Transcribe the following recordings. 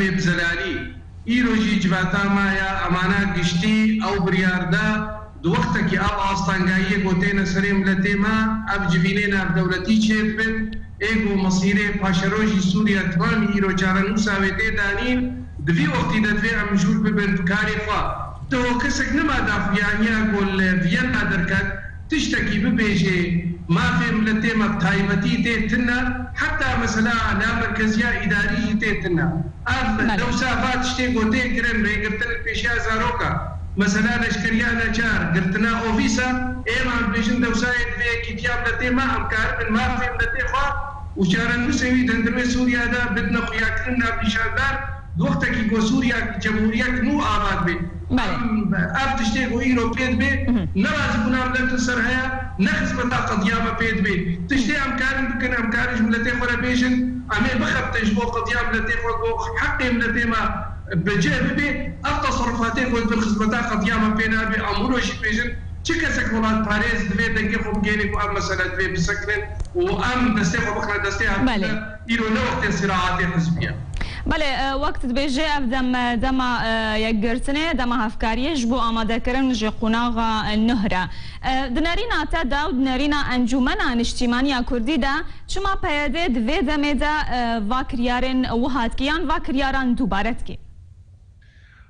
بزلالی ایروجی جواتا مایا امانا گشتی او بریاردا دو وقتا کی اب آستانگایی گوتین سریم لطی ما اب جوینین اب دولتی چیت بین ایگو مصیره پاشروجی سوریا تمام ایرو چارنو ساویده دانین دوی وقتی دفعه امجور ببین کاری خواه تو کسک نما دافیانیا گل وینا درکت تشتكي ببيجي ما في ملتي ما تايمتي تيتنا حتى مثلا لا مركزيه اداريه تيتنا لو سافات شتي قوتي كرن ريغرتن بيشا زاروكا مثلا لشكريانا جار قلتنا اوفيسا ايما بيجن دوسايد في كتاب ملتي ما امكار من ما في ملتي خوا وشارن نسوي دندري سوريا دا بدنا خويا كرنا بيشاردار وقتا کی کو سوریا جمهوریت نو آباد بی اب تشتی کو ایرو پید بی نراز بنام دلت سر هیا نخص بتا قضیابا پید بی تشتی امکارن بکن امکارش ملتی خورا بیشن امی بخب تجبو قضیاب ملتی خورا حقی ملتی ما بجه بی اب تصرفاتی خود بالخصبتا قضیابا پینا بی اموروشی بیشن چه کسک ولاد پاریز دوی دنگی خوب گینی کو ام مسئله دوی بسکنن و ام دستی خوب بخنا دستی هم ایرو نوقت صراعات حزبیه بله وقت بيجي افدم دما يقرتني دما هفكاريش بو آماده كرن جي قناغا النهرة دنارينا تدا و دنارينا انجومنا اجتماعية كردي دا چما پياده دوی دمي دا واكريارن وهات كيان واكرياران دوبارت كي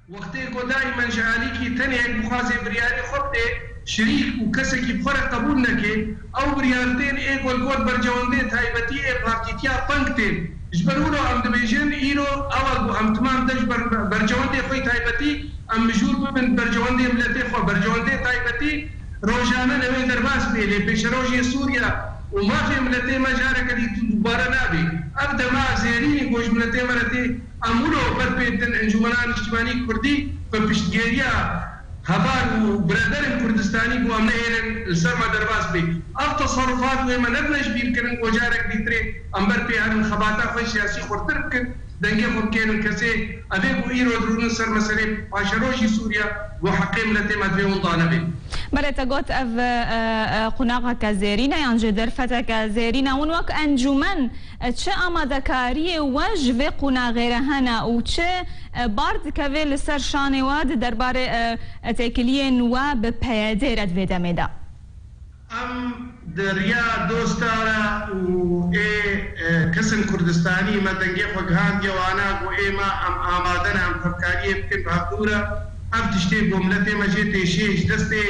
وقتی کو دائما جعالي كي تنهي بخازي برياري خبته شريك وكسكي بفرق قبول نكي او بريارتين ايقو القود برجواندين تايبتي بارتيتيا بانكتين جبرونو ام دبيجن ايرو اول ام تمام دجبر برجواندي خوي تايبتي ام مجور ببن برجواندي ملتي خو برجواندي تايبتي روجانا نوي درباس بيلي بيش روجي سوريا وما في ملتي ما جارك دي دوباره نابي ابدا ما زيريني كوش ملتي مرتي امولو بدبيتن انجمنان اجتماعي كردي فبشتغيريا هبار وبرادر كردستاني بو امنا هيرن السرما درباس بي اف تصرفات وما نبنش بيمكن وجارك ديتري امبر بي هذا الخباطه في سياسي خرتركن دنگي خركين كسي ابي بو ايرو درون سر مسألة باشروشي سوريا وحقيم لتي ما تبيون طالبين بله تقول اف قناقه كزيرينا يعني جدر فتا كزيرينا ونوك انجومن چه آمادکاری وجه قنا غیرهانا و چه بارد که لسر شانه واد درباره تکلیه و به پیاده رد ویده میده ام دریا دوستارا و کسن کردستانی مدنگی خوگهان جوانا و ایما ام آمادن ام فکریه بکن بحقورا ام تشتی بملت مجید شیش دسته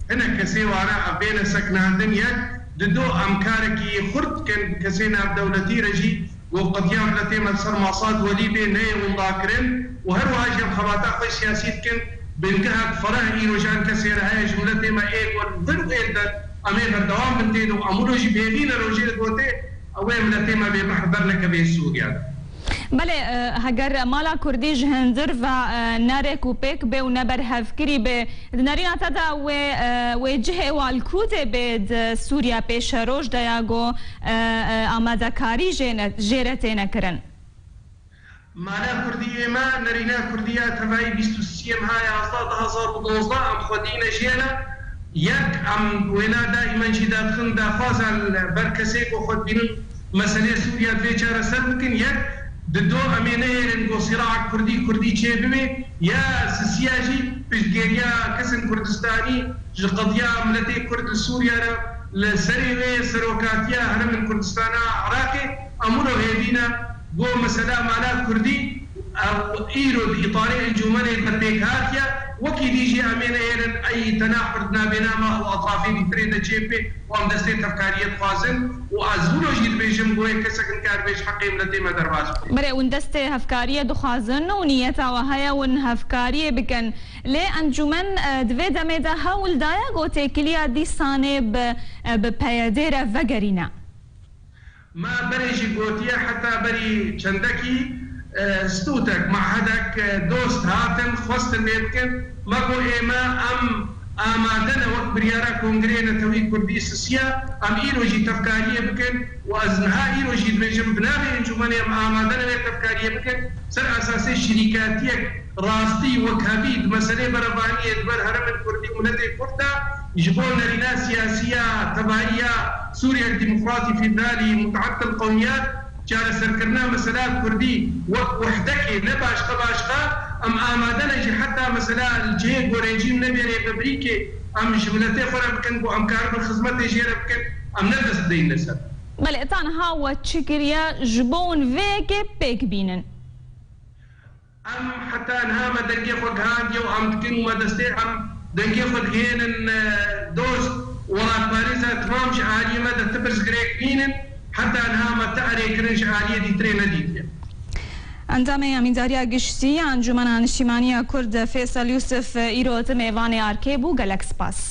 هنه کسی وانا ابین سکناندن یک دو امكاركي خرد كان كسينا بدولتي رجي وقضيان لتي مصر مصاد وليبي ني ومذاكرين وهر واجب خباتا في سياسيت كان بنقهك فراه ايرو جان كسير هاي جملتي ما ايه والذل ايدا امير الدوام بنتيدو امولوجي بيغينا روجي دوتي اوه ملتي ما بمحضر لك بيه سوريا بله هگر مالا کردی جهندر و نارک و پیک به و نبر هفکری به دنارین تدا و جه والکوت به سوریا پیش روش دیاگو آمادکاری جیرته نکرن مالا کردی ما نرینا کردیا تبایی 23 های 2012 ام خودین جینا یک ام وینا دائما جداد خند دافاز برکسی کو خود بین مسئله سوریا بیچاره سر ممکن یک دو امينين جو صراع كردي تشيبمي يا سياجي بجيريا كسن كردستاني قضيه ملتي كرد سوريا لسريوي سروكاتيا هرم من كردستان عراقي امرو هيدينا جو مساله مالا كردي او ايرو اطاري انجمني بتيكاتيا وكي ديجي امينين اي تناحر بينما الاطرافي دي تريد تشيبي وام دستي تفكاريه خوازن وازولو جيد بيجم بوي كسكن كار بيش حقيم لدي ما درباس بري وندستي هفكاريه دخازن ونيتا وهيا ون هفكاريه بكن لي انجمن دوي دميدا هول دايا غوتي كليا دي سانه ببياديره وغرينا ما بريجي غوتيا حتى بري چندكي ستوتك معهدك دوست هاتن خوستن بيتكن ماكو ايما ام آمادنا وقت بريارا كونغرينا توي كردي سياسية ام ايروجي تفكارية بكن وازنها ايروجي دبيجم بنابي انجماني ام آمادنا وقت تفكارية بكن سر اساسي شركاتيك راستي وكابيد مسألة بربانية دبر هرم الكردي ملتي كردا يجبون لنا سياسية تبعية سوريا الديمقراطي في ذالي متعدد القوميات چارە سەرکردنا مەسەلا کوردی وەک وحدەکێ نە باشقە ئەم ئامادە نەجی حتا مەسەلا جێ گۆرەنجیم نەبێرێ بەبریکێ ئەم ژملەتێ خۆرە بکەن بۆ ئەم کار بە خزمەتێ ژێرە بکەن ئەم نەدەست دەین لەسەر. بەڵێ تانها وە چ کریە ji bo hûn vêkê pêk bînin. ئەم حتا ئەنهامە دەنگێ خۆ گەهاندیە و ئەم دکن و مەدەستێ ئەم دەنگێ خۆ دگێنن دۆست وڵات پارێزە تمام ji aliyê me de ti birzgirêk bînin heta ئەنهامە te erêkirin ji aliyê dîtirê nedîtiye. Endamê Amîndariya Giştî ya Encûmena Niştîmaniya Kurd Fêsal Yûsif îro ti mêvanê arkê bû gelek spas.